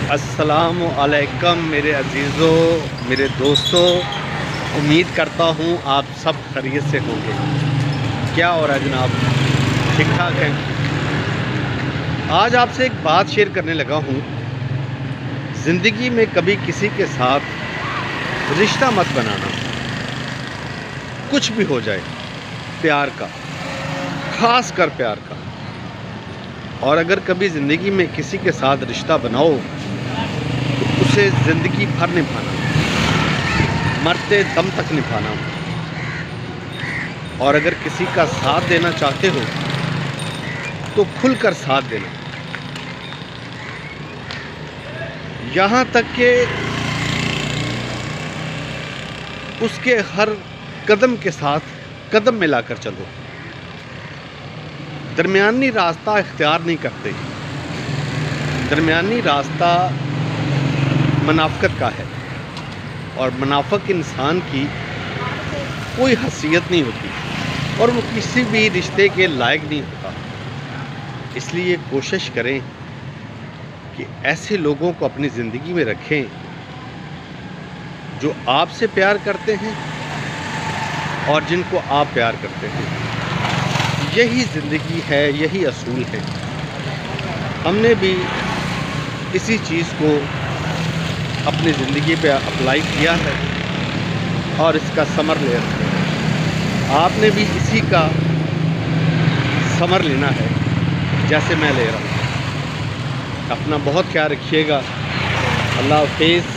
السلام علیکم میرے عزیزوں، میرے دوستوں، امید کرتا ہوں آپ سب خیریت سے ہوں گے۔ کیا ہو رہا ہے جناب؟ ٹھیک ٹھاک ہیں؟ آج آپ سے ایک بات شیئر کرنے لگا ہوں۔ زندگی میں کبھی کسی کے ساتھ رشتہ مت بنانا، کچھ بھی ہو جائے، پیار کا، خاص کر پیار کا۔ اور اگر کبھی زندگی میں کسی کے ساتھ رشتہ بناؤ تو اسے زندگی بھر نبھانا، مرتے دم تک نبھانا۔ اور اگر کسی کا ساتھ دینا چاہتے ہو تو کھل کر ساتھ دینا، یہاں تک کہ اس کے ہر قدم کے ساتھ قدم ملا کر چلو۔ درمیانی راستہ اختیار نہیں کرتے۔ درمیانی راستہ منافقت کا ہے، اور منافق انسان کی کوئی حیثیت نہیں ہوتی، اور وہ کسی بھی رشتے کے لائق نہیں ہوتا۔ اس لیے کوشش کریں کہ ایسے لوگوں کو اپنی زندگی میں رکھیں جو آپ سے پیار کرتے ہیں اور جن کو آپ پیار کرتے ہیں۔ یہی زندگی ہے، یہی اصول ہے۔ ہم نے بھی اسی چیز کو اپنی زندگی پہ اپلائی کیا ہے اور اس کا ثمر لے رہے ہیں۔ آپ نے بھی اسی کا ثمر لینا ہے جیسے میں لے رہا ہوں۔ اپنا بہت خیال رکھیے گا۔ اللہ حافظ۔